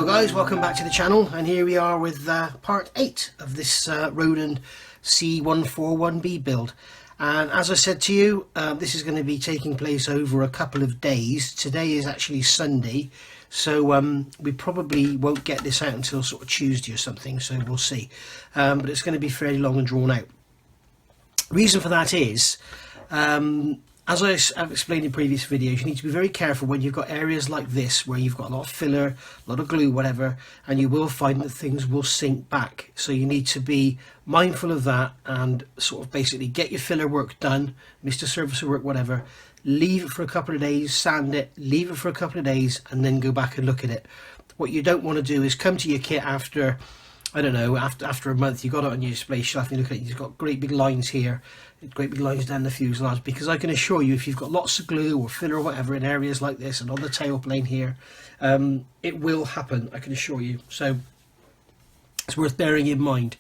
Hello guys, welcome back to the channel, and here we are with part 8 of this Roden C-141B build. And as I said to you, this is going to be taking place over a couple of days. Today is actually Sunday, so we probably won't get this out until sort of Tuesday or something, so we'll see. But it's going to be fairly long and drawn out. Reason for that is, as I've explained in previous videos, you need to be very careful when you've got areas like this where you've got a lot of filler, a lot of glue, whatever, and you will find that things will sink back. So you need to be mindful of that and sort of basically get your filler work done, Mr. Surfacer work, whatever, leave it for a couple of days, sand it, leave it for a couple of days, and then go back and look at it. What you don't want to do is come to your kit after, I don't know, after a month, you got it on your display shelf and you look at it, you've got great big lines here, great big lines down the fuselage, because I can assure you, if you've got lots of glue or filler or whatever in areas like this and on the tailplane here, it will happen, I can assure you. So it's worth bearing in mind.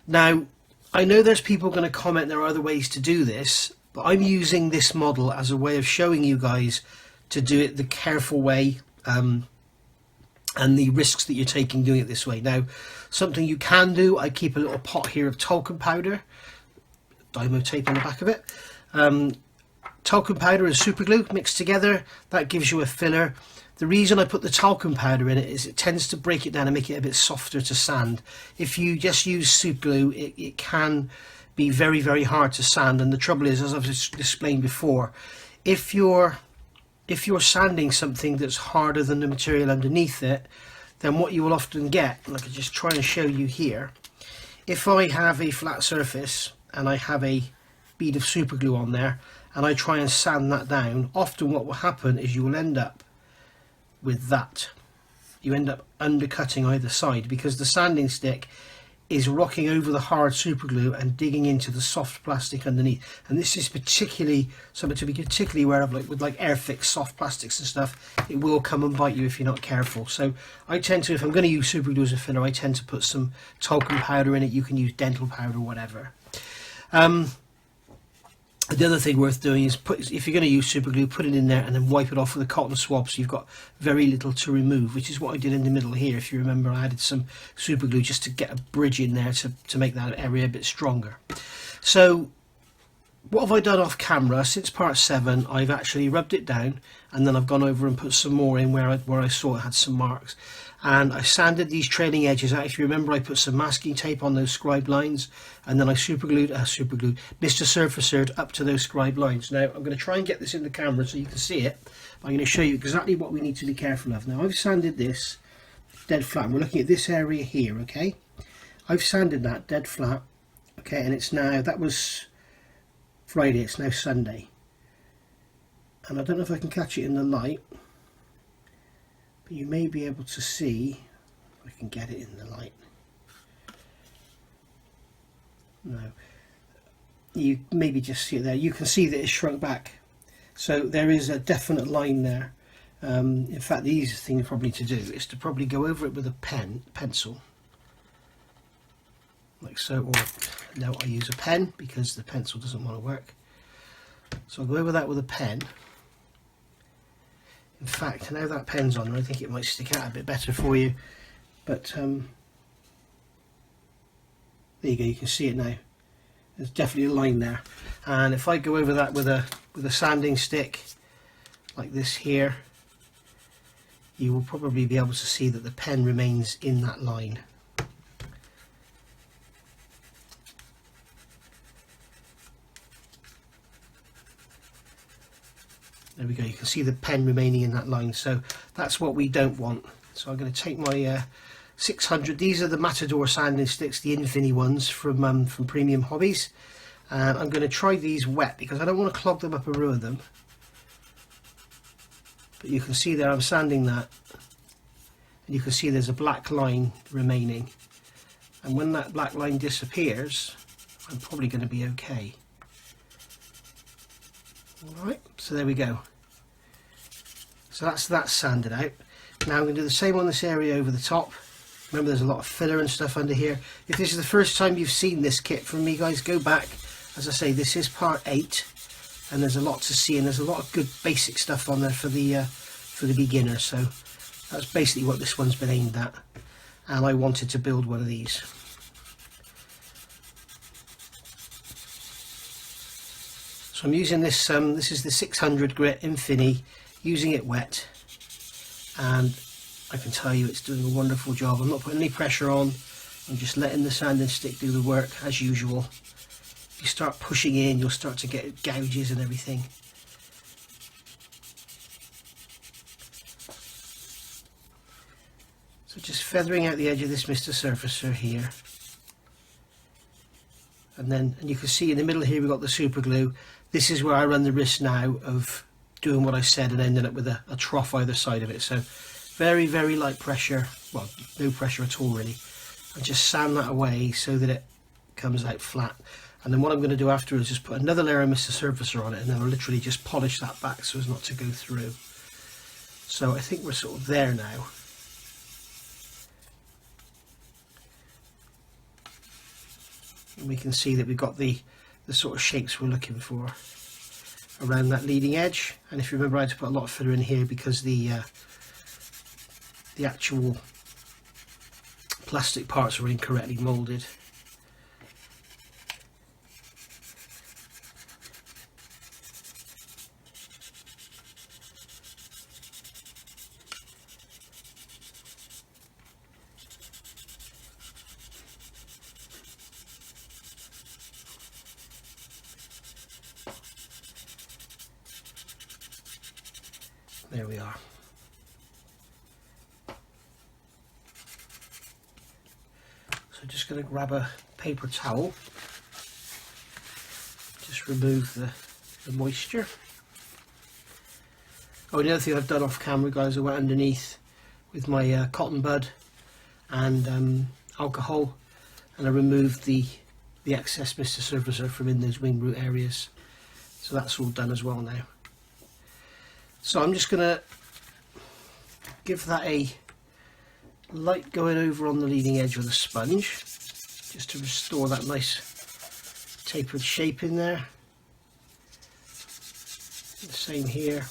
Now, I know there's people going to comment there are other ways to do this, but I'm using this model as a way of showing you guys to do it the careful way, and the risks that you're taking doing it this way. Now, something you can do, I keep a little pot here of talcum powder, Dymo tape on the back of it. Talcum powder and super glue mixed together, that gives you a filler. The reason I put the talcum powder in it is it tends to break it down and make it a bit softer to sand. If you just use super glue, it can be very, very hard to sand, and the trouble is, as I've explained before, if you're sanding something that's harder than the material underneath it, then what you will often get, and I can just try and show you here, if I have a flat surface and I have a bead of super glue on there and I try and sand that down, often what will happen is you will end up with that. You end up undercutting either side because the sanding stick is rocking over the hard super glue and digging into the soft plastic underneath. And this is particularly something to be particularly aware of, like with air fix soft plastics and stuff. It will come and bite you if you're not careful. So I tend to, if I'm going to use super glue as a filler, I tend to put some talcum powder in it. You can use dental powder, whatever. The other thing worth doing is if you're going to use super glue, put it in there and then wipe it off with a cotton swab, so you've got very little to remove, which is what I did in the middle here. If you remember, I added some super glue just to get a bridge in there to make that area a bit stronger. So what have I done off camera? Since part 7, I've actually rubbed it down, and then I've gone over and put some more in where I saw it had some marks. And I sanded these trailing edges out. If you remember, I put some masking tape on those scribed lines, and then I super glued Mr. Surfacer up to those scribed lines. Now, I'm going to try and get this in the camera so you can see it. I'm going to show you exactly what we need to be careful of. Now, I've sanded this dead flat, and we're looking at this area here, okay? I've sanded that dead flat, okay, and it's now, that was Friday, it's now Sunday. And I don't know if I can catch it in the light, but you may be able to see if I can get it in the light. No, you maybe just see it there. You can see that it's shrunk back, so there is a definite line there. In fact, the easiest thing probably to do is to probably go over it with a pencil, like so, or no, I use a pen because the pencil doesn't want to work. So I'll go over that with a pen. In fact, now that pen's on, I think it might stick out a bit better for you. But there you go, you can see it now. There's definitely a line there. And if I go over that with a sanding stick, like this here, you will probably be able to see that the pen remains in that line. There we go, you can see the pen remaining in that line, so that's what we don't want. So I'm going to take my 600, these are the Matador sanding sticks, the Infini ones from Premium Hobbies, and I'm going to try these wet because I don't want to clog them up or ruin them. But you can see there I'm sanding that, and you can see there's a black line remaining, and when that black line disappears, I'm probably going to be okay. Alright, so there we go. So that's sanded out. Now I'm going to do the same on this area over the top. Remember, there's a lot of filler and stuff under here. If this is the first time you've seen this kit from me, guys, go back. As I say, this is part 8, and there's a lot to see, and there's a lot of good basic stuff on there for the beginner. So That's basically what this one's been aimed at, and I wanted to build one of these. So I'm using this, this is the 600 grit Infini, using it wet, and I can tell you it's doing a wonderful job. I'm not putting any pressure on, I'm just letting the sanding stick do the work as usual. If you start pushing in, you'll start to get gouges and everything. So just feathering out the edge of this Mr. Surfacer here. And you can see in the middle here we've got the super glue. This is where I run the risk now of doing what I said and ending up with a trough either side of it. So very, very light pressure, well, no pressure at all really. And just sand that away so that it comes out flat. And then what I'm going to do afterwards is just put another layer of Mr. Surfacer on it, and then I'll literally just polish that back so as not to go through. So I think we're sort of there now. And we can see that we've got the sort of shapes we're looking for around that leading edge. And if you remember, I had to put a lot of filler in here because the actual plastic parts were incorrectly moulded. There we are. So just going to grab a paper towel, just remove the moisture. Oh, the other thing I've done off camera, guys, I went underneath with my cotton bud and alcohol, and I removed the excess Mr. Surfacer from in those wing root areas. So that's all done as well now. So I'm just going to give that a light going over on the leading edge with a sponge, just to restore that nice tapered shape in there. The same here.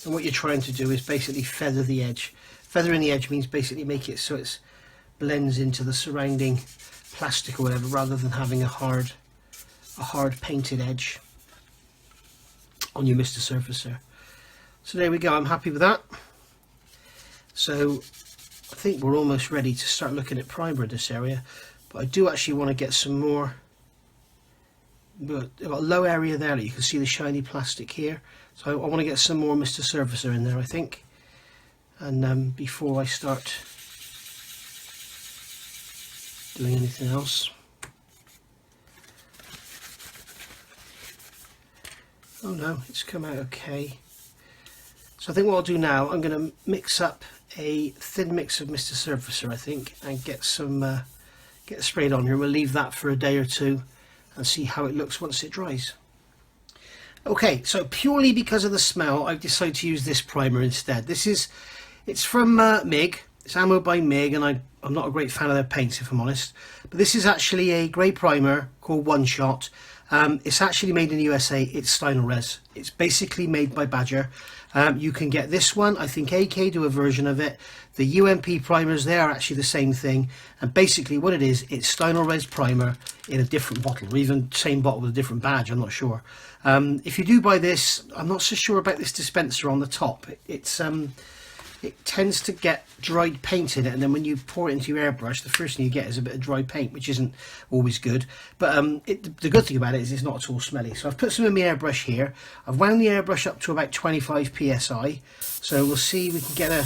And what you're trying to do is basically feather the edge. Feathering the edge means basically make it so it blends into the surrounding plastic or whatever, rather than having a hard painted edge on your Mr. Surfacer. So there we go, I'm happy with that. So I think we're almost ready to start looking at primer in this area, but I do actually want to get some more. But I've got a low area there, you can see the shiny plastic here, so I want to get some more Mr. Surfacer in there, I think. And before I start doing anything else. Oh no, it's come out okay. So I think what I'll do now, I'm going to mix up a thin mix of Mr. Surfacer, I think, and get some get sprayed on here. We'll leave that for a day or two and see how it looks once it dries. Okay, so purely because of the smell, I've decided to use this primer instead. It's from MIG. It's Ammo by MIG, and I'm not a great fan of their paints, if I'm honest. But this is actually a grey primer called One Shot. It's actually made in the USA. It's Stynylrez. It's basically made by Badger. You can get this one. I think AK do a version of it. The UMP primers, they are actually the same thing. And basically what it is, it's Stynylrez primer in a different bottle, or even same bottle with a different badge, I'm not sure. If you do buy this, I'm not so sure about this dispenser on the top. It tends to get dried paint in it, and then when you pour it into your airbrush, the first thing you get is a bit of dry paint, which isn't always good. But the good thing about it is it's not at all smelly. So I've put some in my airbrush here. I've wound the airbrush up to about 25 psi. So we'll see, we can get a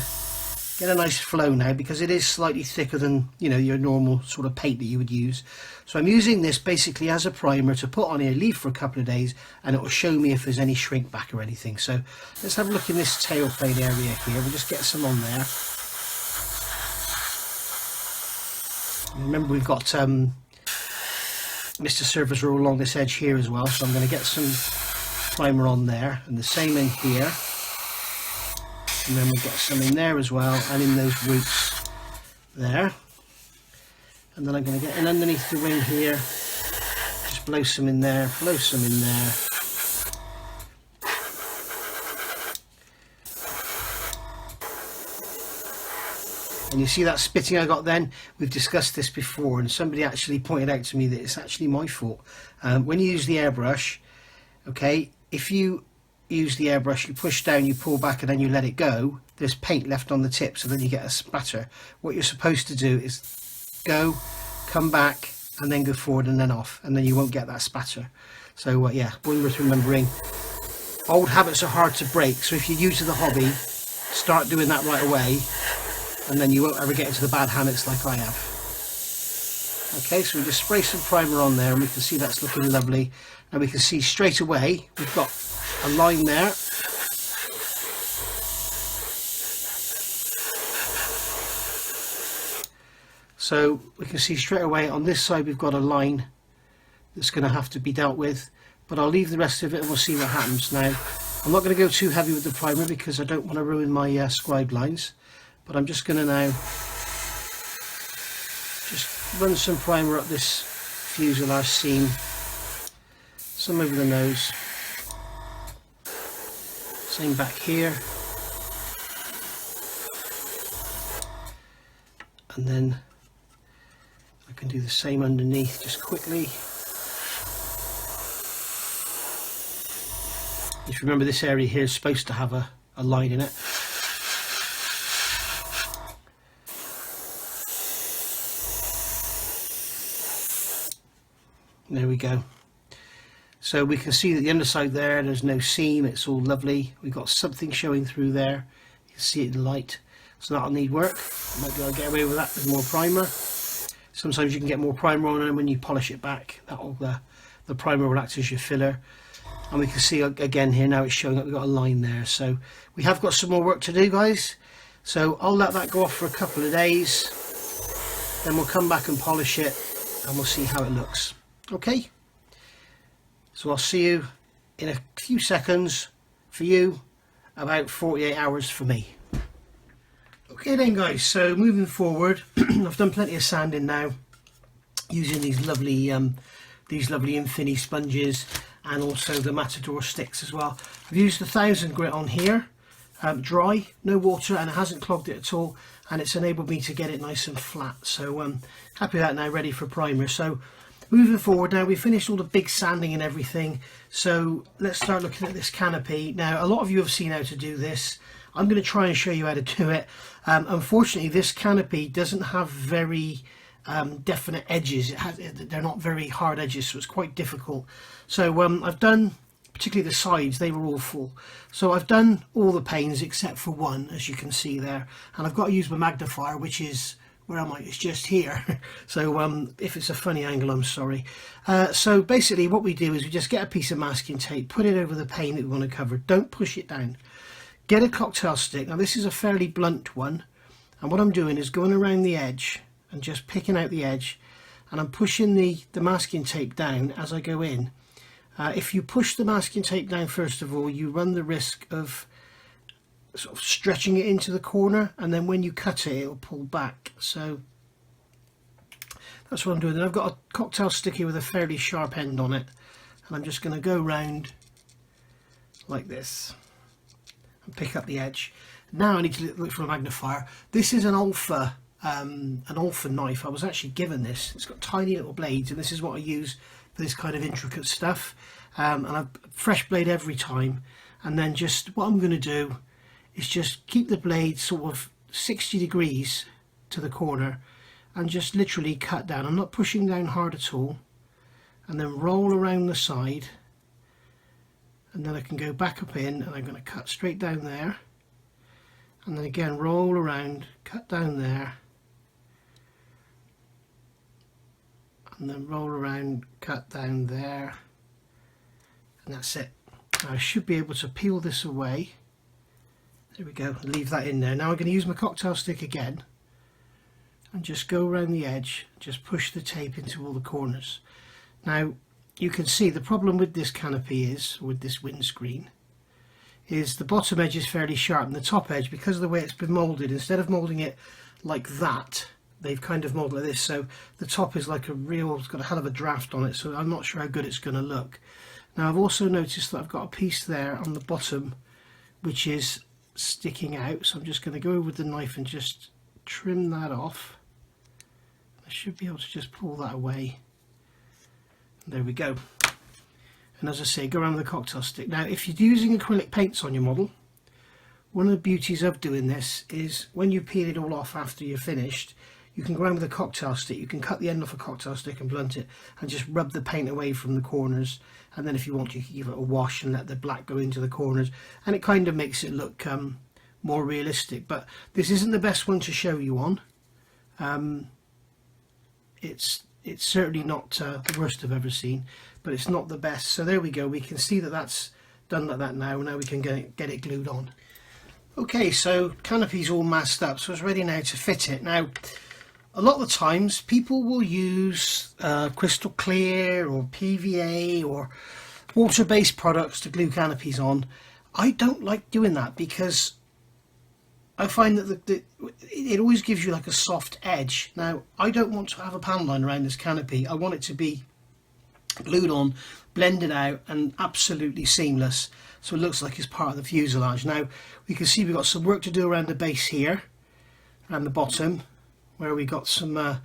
nice flow now, because it is slightly thicker than, you know, your normal sort of paint that you would use. So I'm using this basically as a primer to put on here, leave for a couple of days, and it will show me if there's any shrink back or anything. So let's have a look in this tail plane area here. We'll just get some on there. Remember, we've got Mr. Surfacer all along this edge here as well, so I'm going to get some primer on there, and the same in here. And then we'll get some in there as well, and in those roots there. And then I'm going to get in underneath the wing here, just blow some in there, blow some in there. And you see that spitting I got then? We've discussed this before, and somebody actually pointed out to me that it's actually my fault. When you use the airbrush, okay, if you use the airbrush, you push down, you pull back, and then you let it go, there's paint left on the tip, so then you get a spatter. What you're supposed to do is go, come back, and then go forward and then off, and then you won't get that spatter. So yeah, one worth remembering. Old habits are hard to break, so if you're new to the hobby, start doing that right away, and then you won't ever get into the bad habits like I have. Okay, so we just spray some primer on there, and we can see that's looking lovely. And we can see straight away we've got a line there. So we can see straight away on this side we've got a line that's going to have to be dealt with, but I'll leave the rest of it and we'll see what happens. Now, I'm not going to go too heavy with the primer because I don't want to ruin my scribe lines, but I'm just going to now just run some primer up this fuselage seam, some over the nose, same back here, and then I can do the same underneath just quickly. If you remember, this area here is supposed to have a line in it. There we go. So we can see that the underside there's no seam, it's all lovely. We've got something showing through there. You can see it in the light. So that'll need work. Might be able to get away with that with more primer. Sometimes you can get more primer on, and when you polish it back, that'll the primer will act as your filler. And we can see again here now it's showing up, we've got a line there. So we have got some more work to do, guys. So I'll let that go off for a couple of days, then we'll come back and polish it and we'll see how it looks. Okay, so I'll see you in a few seconds for you, about 48 hours for me. Okay then, guys, so moving forward, I've done plenty of sanding now using these lovely Infinity sponges and also the Matador sticks as well. I've used the 1000 grit on here, dry, no water, and it hasn't clogged it at all, and it's enabled me to get it nice and flat. So happy with that now, ready for primer. So moving forward now, we've finished all the big sanding and everything, so let's start looking at this canopy. Now, a lot of you have seen how to do this. I'm going to try and show you how to do it. Unfortunately, this canopy doesn't have very definite edges. They're not very hard edges, so it's quite difficult. So I've done, particularly the sides, they were all full. So I've done all the panes except for one, as you can see there. And I've got to use my magnifier, which is, where am I? It's just here. So if it's a funny angle, I'm sorry. So basically what we do is we just get a piece of masking tape, put it over the pane that we want to cover. Don't push it down. Get a cocktail stick. Now this is a fairly blunt one. And what I'm doing is going around the edge and just picking out the edge. And I'm pushing the masking tape down as I go in. If you push the masking tape down first of all, you run the risk of sort of stretching it into the corner, and then when you cut it, it'll pull back. So that's what I'm doing. And I've got a cocktail stick here with a fairly sharp end on it, and I'm just going to go round like this and pick up the edge. Now I need to look for a magnifier. This is an alpha knife. I was actually given this. It's got tiny little blades, and this is what I use for this kind of intricate stuff. And I've fresh blade every time, and then just what I'm going to do is just keep the blade sort of 60 degrees to the corner and just literally cut down. I'm not pushing down hard at all, and then roll around the side, and then I can go back up in, and I'm going to cut straight down there, and then again roll around, cut down there, and then roll around, cut down there, and that's it. Now I should be able to peel this away. There we go, leave that in there. Now I'm going to use my cocktail stick again and just go around the edge, just push the tape into all the corners. Now you can see the problem with this canopy is, with this windscreen, is the bottom edge is fairly sharp, and the top edge, because of the way it's been moulded, instead of moulding it like that, they've kind of moulded like this, so the top is like it's got a hell of a draft on it, so I'm not sure how good it's going to look. Now I've also noticed that I've got a piece there on the bottom which is sticking out, so I'm just going to go over with the knife and just trim that off. I should be able to just pull that away. There we go. And as I say, go around with a cocktail stick. Now if you're using acrylic paints on your model, one of the beauties of doing this is when you peel it all off after you're finished, you can go around with a cocktail stick. You can cut the end off a cocktail stick and blunt it and just rub the paint away from the corners, and then if you want you can give it a wash and let the black go into the corners, and it kind of makes it look more realistic. But this isn't the best one to show you on. It's certainly not the worst I've ever seen, but it's not the best. So there we go, we can see that that's done like that now. Now we can get it glued on. Okay, so canopy's all masked up, so it's ready now to fit it. Now, a lot of the times people will use crystal clear or PVA or water-based products to glue canopies on. I don't like doing that because I find that it always gives you like a soft edge. Now, I don't want to have a panel line around this canopy. I want it to be glued on, blended out and absolutely seamless, so it looks like it's part of the fuselage. Now we can see we've got some work to do around the base here and the bottom where we got some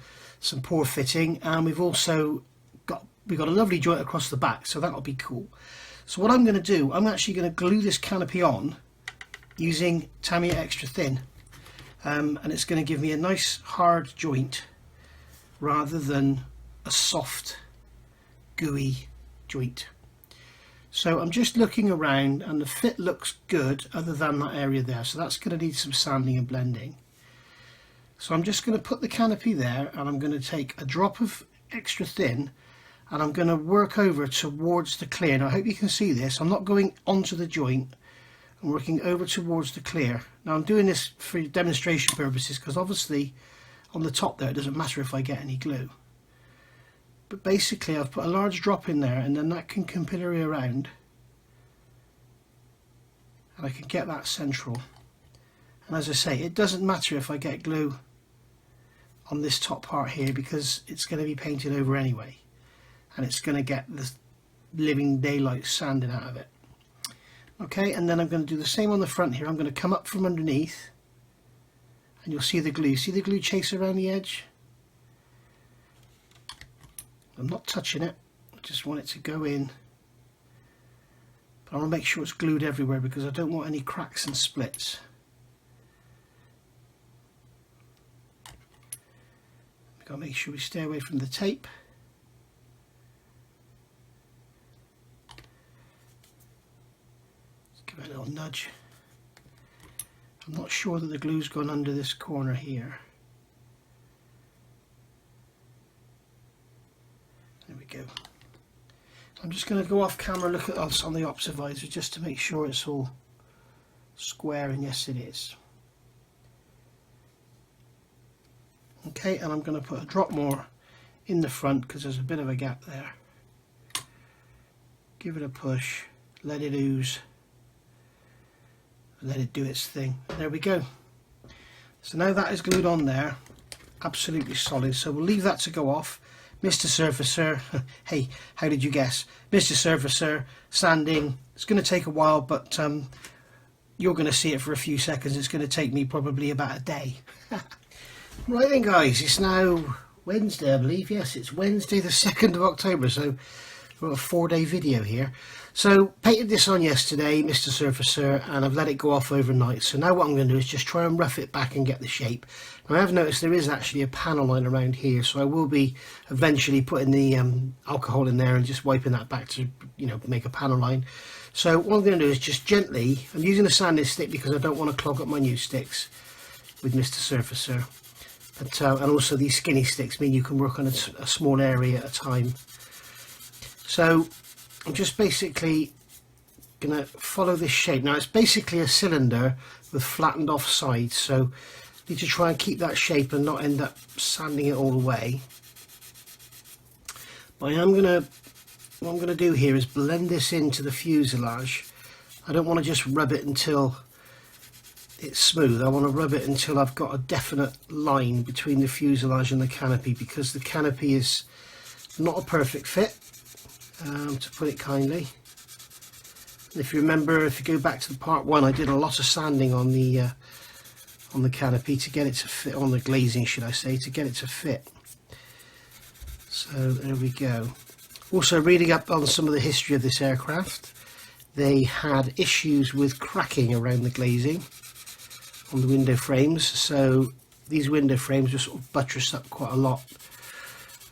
poor fitting, and we've also got a lovely joint across the back, so that'll be cool. So what I'm going to do, I'm actually going to glue this canopy on using Tamiya Extra Thin, and it's going to give me a nice hard joint rather than a soft gooey joint. So I'm just looking around and the fit looks good other than that area there, so that's going to need some sanding and blending. So I'm just going to put the canopy there, and I'm going to take a drop of Extra Thin and I'm going to work over towards the clear. Now I hope you can see this, I'm not going onto the joint, I'm working over towards the clear. Now I'm doing this for demonstration purposes because obviously on the top there it doesn't matter if I get any glue. But basically I've put a large drop in there, and then that can capillary around and I can get that central. And as I say, it doesn't matter if I get glue on this top part here because it's going to be painted over anyway, and it's going to get the living daylight sanding out of it. Okay, and then I'm going to do the same on the front here. I'm going to come up from underneath and you'll see the glue. See the glue chase around the edge? I'm not touching it, I just want it to go in, but I want to make sure it's glued everywhere because I don't want any cracks and splits. We've got to make sure we stay away from the tape. Let's give it a little nudge. I'm not sure that the glue's gone under this corner here. There we go. I'm just going to go off camera, look at us on the observisor just to make sure it's all square, and yes it is. Okay, and I'm going to put a drop more in the front because there's a bit of a gap there. Give it a push, let it ooze, let it do its thing. There we go. So now that is glued on there, absolutely solid, so we'll leave that to go off. Mr. Surfacer, hey, how did you guess? Mr. Surfacer, sanding, it's going to take a while, but you're going to see it for a few seconds. It's going to take me probably about a day. Right then guys, it's now Wednesday I believe, yes it's Wednesday the 2nd of October, so we've got a 4-day video here. So painted this on yesterday, Mr. Surfacer, and I've let it go off overnight. So now what I'm going to do is just try and rough it back and get the shape. Now I have noticed there is actually a panel line around here, so I will be eventually putting the alcohol in there and just wiping that back to, you know, make a panel line. So what I'm going to do is just gently, I'm using a sanding stick because I don't want to clog up my new sticks with Mr. Surfacer. But, and also these skinny sticks mean you can work on a small area at a time. So I'm just basically going to follow this shape. Now it's basically a cylinder with flattened off sides, so I need to try and keep that shape and not end up sanding it all away. But what I'm going to do here is blend this into the fuselage. I don't want to just rub it until it's smooth. I want to rub it until I've got a definite line between the fuselage and the canopy, because the canopy is not a perfect fit, to put it kindly. If you remember, if you go back to the part 1, I did a lot of sanding on the on the canopy to get it to fit, on the glazing should I say, to get it to fit. So there we go. Also, reading up on some of the history of this aircraft, they had issues with cracking around the glazing on the window frames, so these window frames just sort of buttress up quite a lot.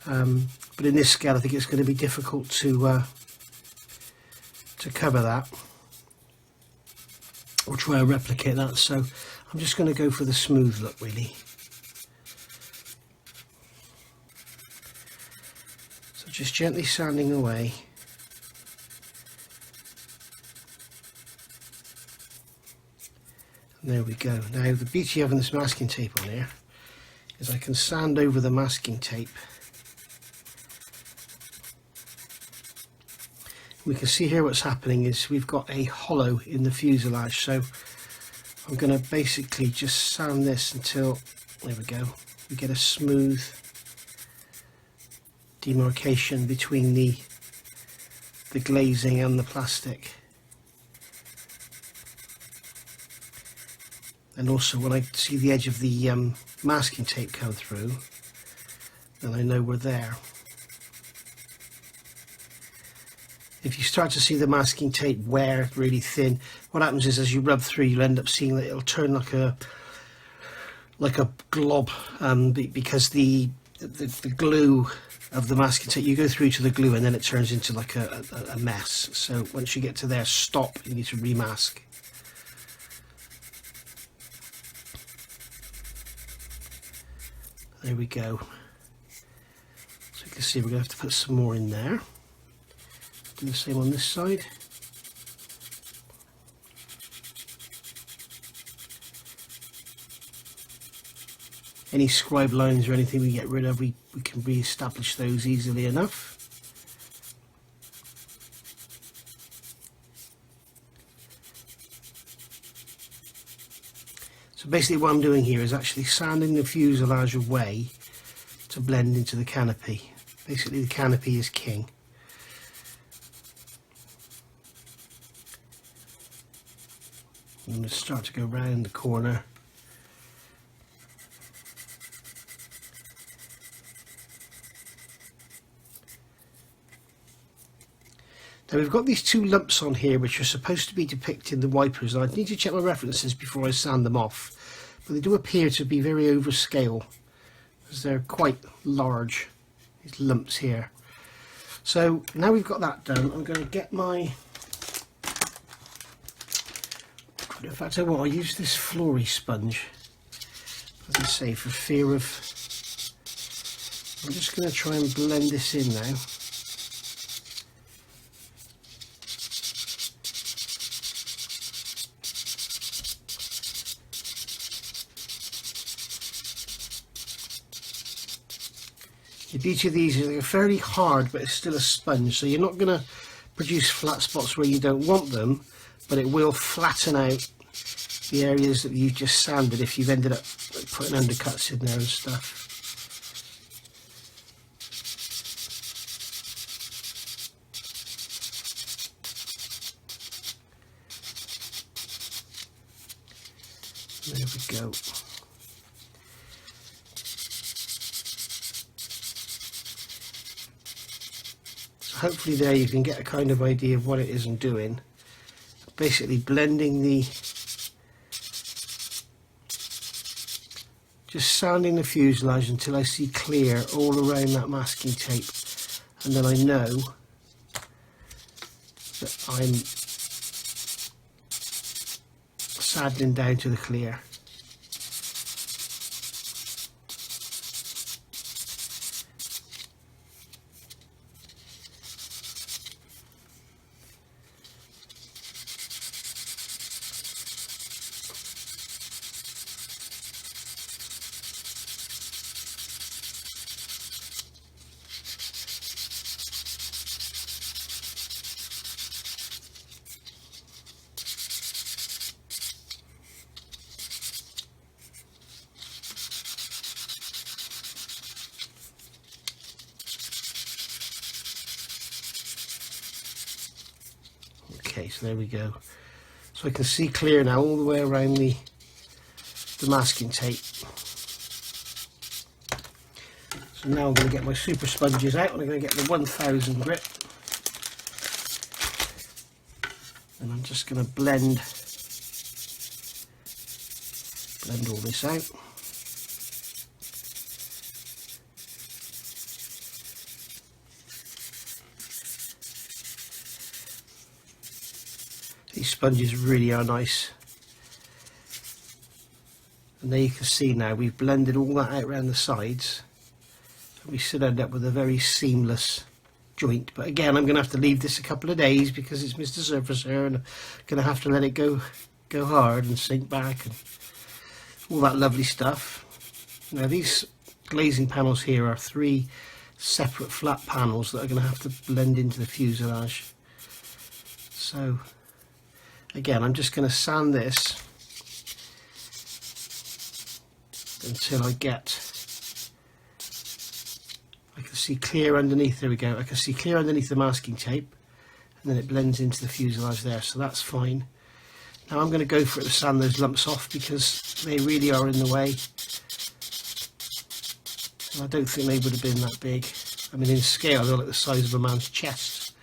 But in this scale I think it's going to be difficult to cover that or try and replicate that, so I'm just going to go for the smooth look really. So just gently sanding away. And there we go. Now the beauty of having this masking tape on here is I can sand over the masking tape. We can see here what's happening is we've got a hollow in the fuselage, so I'm going to basically just sand this until, there we go, we get a smooth demarcation between the glazing and the plastic. And also when I see the edge of the masking tape come through, then I know we're there. If you start to see the masking tape wear really thin, what happens is as you rub through you'll end up seeing that it'll turn like a glob, because the glue of the masking tape, you go through to the glue and then it turns into like a mess. So once you get to there, stop, you need to remask. There we go. So you can see we're going to have to put some more in there. Do the same on this side. Any scribe lines or anything we get rid of, we can re-establish those easily enough. So basically what I'm doing here is actually sanding the fuselage away to blend into the canopy. Basically the canopy is king. I'm going to start to go round the corner. Now we've got these two lumps on here which are supposed to be depicting the wipers. I need to check my references before I sand them off, but they do appear to be very overscale because they're quite large, these lumps here. So now we've got that done, I'm going to get my, in fact I will, I'll use this flory sponge, as I say, for fear of, I'm just going to try and blend this in now. The beauty of these is they're fairly hard, but it's still a sponge, so you're not going to produce flat spots where you don't want them, but it will flatten out the areas that you've just sanded if you've ended up putting undercuts in there and stuff. There we go. Hopefully there you can get a kind of idea of what it is I'm doing. Basically blending just sanding the fuselage until I see clear all around that masking tape, and then I know that I'm sanding down to the clear. Okay, so there we go. So I can see clear now all the way around the the masking tape. So now I'm going to get my super sponges out and I'm going to get the 1000 grit. And I'm just going to blend all this out. These sponges really are nice. And there you can see now we've blended all that out around the sides. And we should end up with a very seamless joint. But again, I'm going to have to leave this a couple of days because it's Mr. Surfacer and I'm going to have to let it go hard and sink back and all that lovely stuff. Now these glazing panels here are 3 separate flat panels that are going to have to blend into the fuselage. So again, I'm just going to sand this until I can see clear underneath. There we go. I can see clear underneath the masking tape, and then it blends into the fuselage there, so that's fine. Now I'm going to go for it to sand those lumps off because they really are in the way. And I don't think they would have been that big. I mean, in scale they're like the size of a man's chest.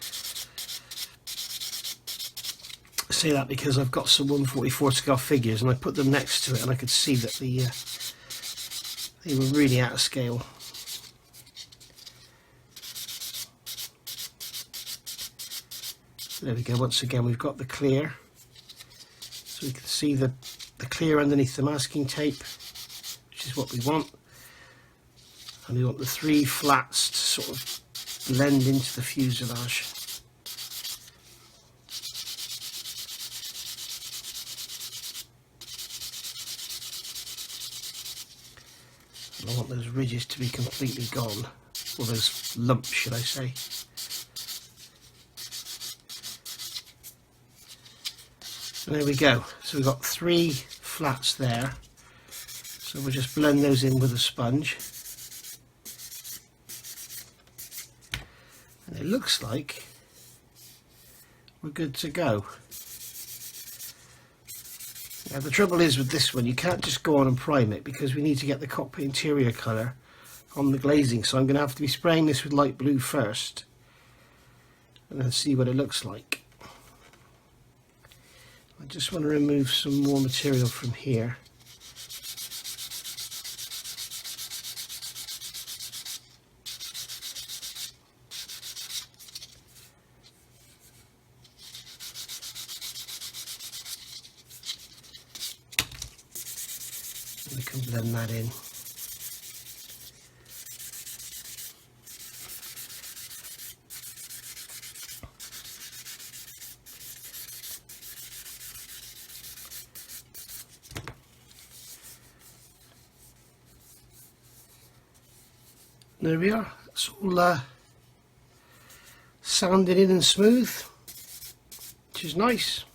I say that because I've got some 144 scale figures and I put them next to it and I could see that they were really out of scale. There we go. Once again, we've got the clear, so we can see the clear underneath the masking tape, which is what we want, and we want the 3 flats to sort of blend into the fuselage. And I want those ridges to be completely gone, or those lumps, should I say. And there we go. So we've got 3 flats there. So we'll just blend those in with a sponge. And it looks like we're good to go. Now the trouble is with this one, you can't just go on and prime it because we need to get the cockpit interior colour on the glazing. So I'm going to have to be spraying this with light blue first and then see what it looks like. I just want to remove some more material from here. We can blend that in. There we are. It's all sanded in and smooth, which is nice.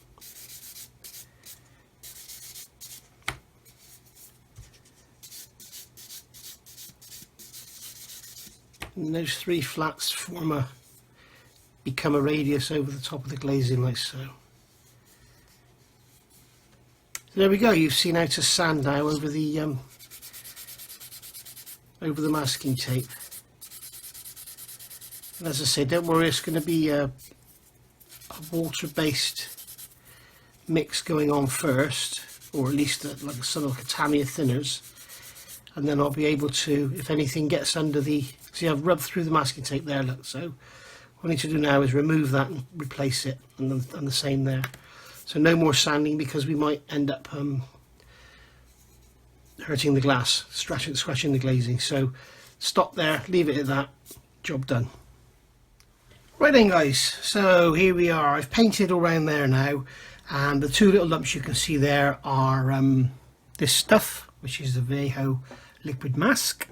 And those 3 flats become a radius over the top of the glazing, like so. There we go. You've seen how to sand now over the masking tape. And as I said, don't worry, it's going to be a water-based mix going on first, or at least like some of the Tamiya thinners, and then I'll be able to, if anything gets under the, see I've rubbed through the masking tape there, look, so what I need to do now is remove that and replace it, and the same there. So no more sanding because we might end up hurting the glass, scratching the glazing. So stop there, leave it at that, job done. Right then guys, so here we are. I've painted all around there now, and the 2 little lumps you can see there are this stuff, which is the Vallejo liquid mask.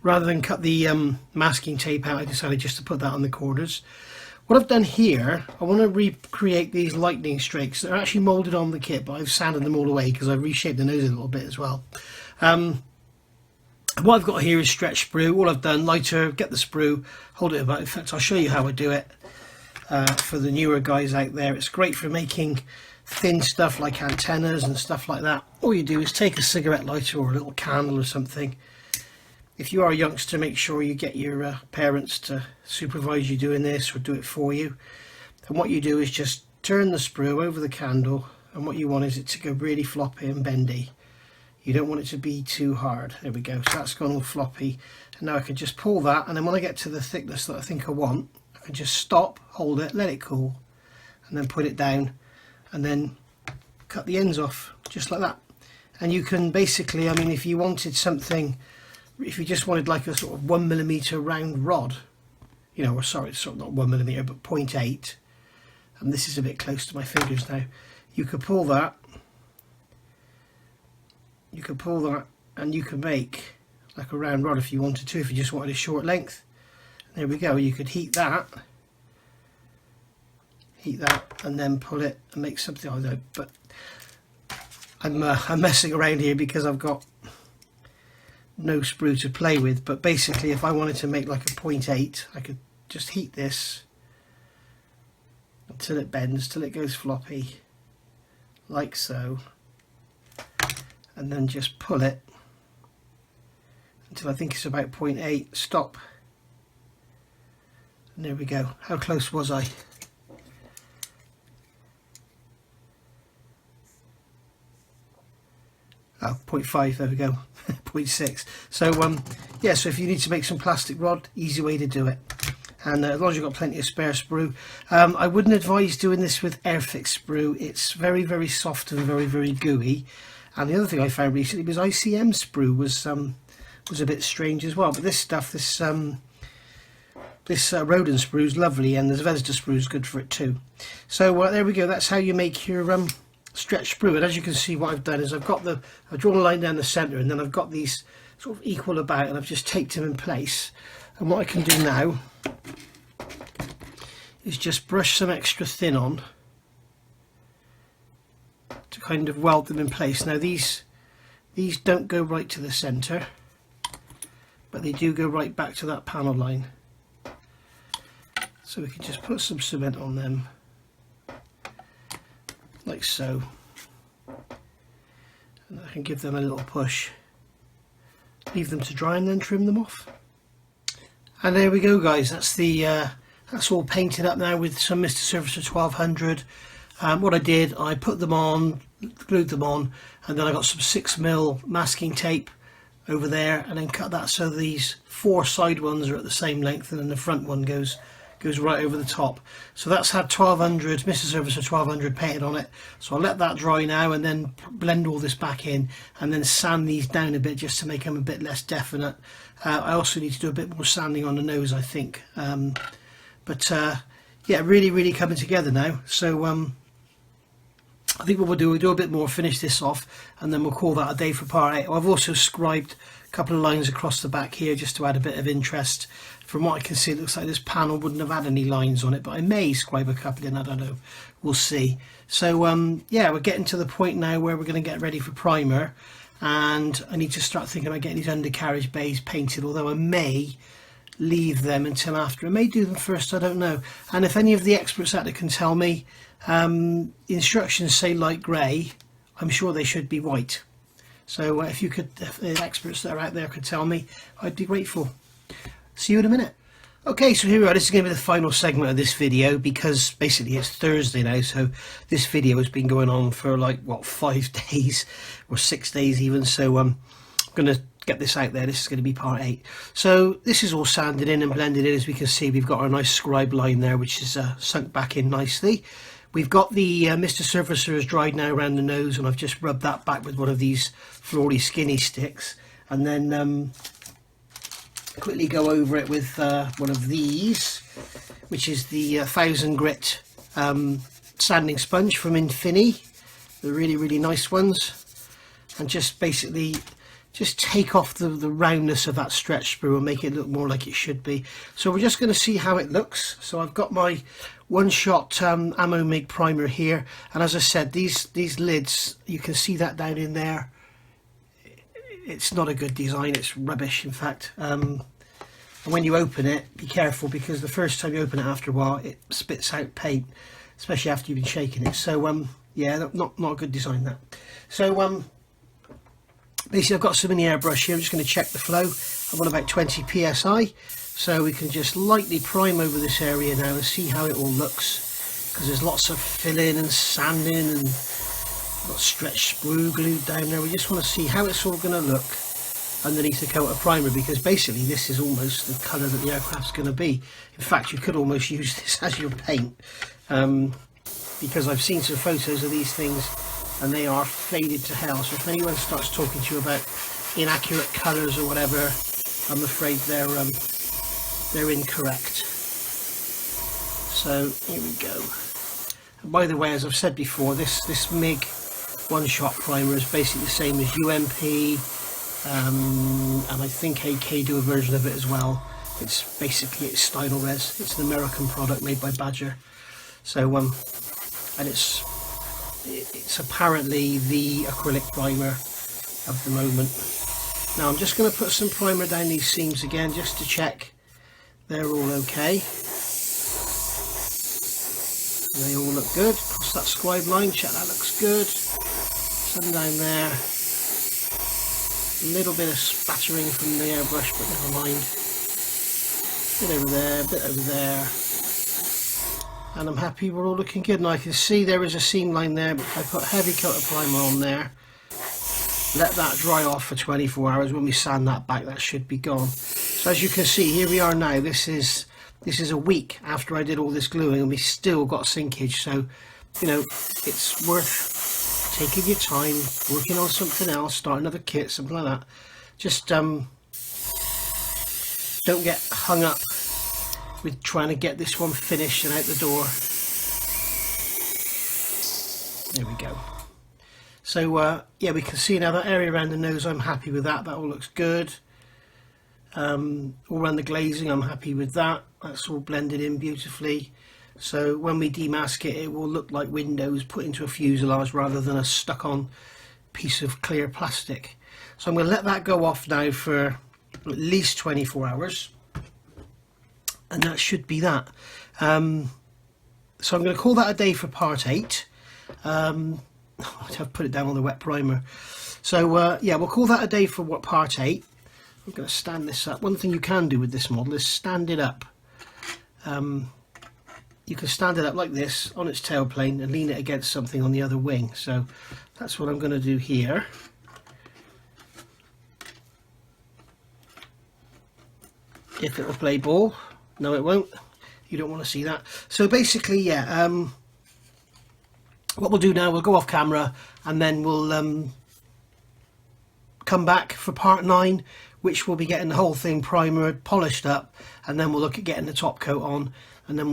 Rather than cut the masking tape out, I decided just to put that on the corners. What I've done here, I want to recreate these lightning streaks. They're actually moulded on the kit, but I've sanded them all away because I've reshaped the nose a little bit as well. What I've got here is stretch sprue. All I've done, lighter, get the sprue, hold it about. In fact, I'll show you how I do it for the newer guys out there. It's great for making thin stuff like antennas and stuff like that, all you do is take a cigarette lighter or a little candle or something. If you are a youngster, make sure you get your parents to supervise you doing this or do it for you. And what you do is just turn the sprue over the candle, and what you want is it to go really floppy and bendy. You don't want it to be too hard. There we go, so that's gone all floppy. And now I can just pull that, and then when I get to the thickness that I think I want, I can just stop, hold it, let it cool, and then put it down, and then cut the ends off, just like that. And you can basically, I mean, if you wanted something, if you just wanted like a sort of 1mm round rod, you know, or sorry, it's sort of not 1mm, but 0.8, and this is a bit close to my fingers now, you could pull that, and you can make like a round rod if you wanted to, if you just wanted a short length. There we go, you could heat that, and then pull it and make something. I don't know, but I'm messing around here because I've got no sprue to play with. But basically, if I wanted to make like a 0.8, I could just heat this until it bends, till it goes floppy, like so, and then just pull it until I think it's about 0.8, stop, and there we go. How close was I? Oh, 0.5, there we go. 0.6. So yeah, so if you need to make some plastic rod, easy way to do it. And as long as you've got plenty of spare sprue. I wouldn't advise doing this with airfix sprue. It's very, very soft and very, very gooey. And the other thing I found recently was ICM sprue was a bit strange as well. But this stuff, this Roden sprue is lovely, and the Zvezda sprue is good for it too. So there we go. That's how you make your stretch sprue. And as you can see, what I've done is I've drawn a line down the centre, and then I've got these sort of equal about, and I've just taped them in place. And what I can do now is just brush some extra thin on to kind of weld them in place. Now these don't go right to the centre, but they do go right back to that panel line. So we can just put some cement on them, like so, and I can give them a little push, leave them to dry, and then trim them off. And there we go, guys. That's all painted up now with some Mr. Surfacer 1200. What I did, I put them on, glued them on, and then I got some 6mm masking tape over there, and then cut that so these 4 side ones are at the same length, and then the front one goes right over the top. So that's had 1200, Mr. Surfacer 1200 painted on it. So I'll let that dry now, and then blend all this back in, and then sand these down a bit just to make them a bit less definite. I also need to do a bit more sanding on the nose, I think. Yeah, really coming together now. So I think what we'll do a bit more, finish this off, and then we'll call that a day for part 8. I've also scribed a couple of lines across the back here just to add a bit of interest. From what I can see, it looks like this panel wouldn't have had any lines on it, but I may scribe a couple in, I don't know, we'll see. So yeah, we're getting to the point now where we're going to get ready for primer, and I need to start thinking about getting these undercarriage bays painted, although I may leave them until after. I may do them first, I don't know. And if any of the experts out there can tell me, instructions say light grey, I'm sure they should be white. So if the experts that are out there could tell me, I'd be grateful. See you in a minute. Okay, so here we are. This is going to be the final segment of this video, because basically it's Thursday now, so this video has been going on for like, what, 5 days or 6 days even. So I'm going to get this out there. This is going to be part 8. So this is all sanded in and blended in. As we can see, we've got our nice scribe line there, which is sunk back in nicely. We've got the Mr. Surfacer is dried now around the nose, and I've just rubbed that back with one of these flory skinny sticks, and then quickly go over it with one of these, which is the 1000 grit sanding sponge from Infini, the really nice ones, and just basically just take off the roundness of that stretch sprue and make it look more like it should be. So we're just going to see how it looks. So I've got my one-shot ammo MIG primer here, and as I said, these lids, you can see that down in there. It's not a good design, it's rubbish in fact. And when you open it, be careful, because the first time you open it after a while, it spits out paint, especially after you've been shaking it. So Yeah, not a good design, that. So basically I've got some in the airbrush here. I'm just going to check the flow. I want about 20 psi, so we can just lightly prime over this area now and see how it all looks, because there's lots of filling and sanding and got stretched sprue glued down there. We just want to see how it's all going to look underneath a coat of primer, because basically this is almost the colour that the aircraft's going to be. In fact, you could almost use this as your paint, because I've seen some photos of these things and they are faded to hell. So if anyone starts talking to you about inaccurate colours or whatever, I'm afraid they're incorrect. So here we go. And by the way, as I've said before, this MIG one-shot primer is basically the same as UMP, and I think AK do a version of it as well. It's Styrylres. It's an American product made by Badger. So and it's apparently the acrylic primer of the moment. Now I'm just going to put some primer down these seams again just to check they're all okay. They all look good. Cross that scribe line, check that looks good. Some down there. A little bit of spattering from the airbrush, but never mind. Bit over there, bit over there. And I'm happy we're all looking good. And I can see there is a seam line there, but if I put a heavy coat of primer on there, let that dry off for 24 hours. When we sand that back, that should be gone. So as you can see, here we are now. This is a week after I did all this gluing and we still got sinkage. So, you know, it's worth taking your time, working on something else, start another kit, something like that. Just don't get hung up with trying to get this one finished and out the door. There we go. So yeah, we can see now that area around the nose, I'm happy with that. That all looks good. All around the glazing, I'm happy with that. That's all blended in beautifully. So when we demask it, it will look like windows put into a fuselage rather than a stuck-on piece of clear plastic. So I'm going to let that go off now for at least 24 hours. And that should be that. So I'm going to call that a day for part 8. I've put it down on the wet primer. So yeah, we'll call that a day for part 8. I'm going to stand this up. One thing you can do with this model is stand it up. You can stand it up like this on its tailplane and lean it against something on the other wing. So that's what I'm going to do here. If it will play ball. No, it won't. You don't want to see that. So basically, yeah, what we'll do now, we'll go off camera and then we'll come back for part 9, which will be getting the whole thing primered, polished up, and then we'll look at getting the top coat on, and then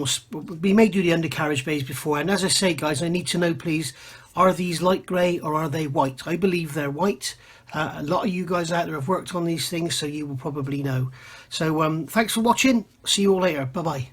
we may do the undercarriage bays before. And as I say, guys, I need to know, please, are these light grey or are they white? I believe they're white. A lot of you guys out there have worked on these things, so you will probably know. So thanks for watching. See you all later. Bye bye.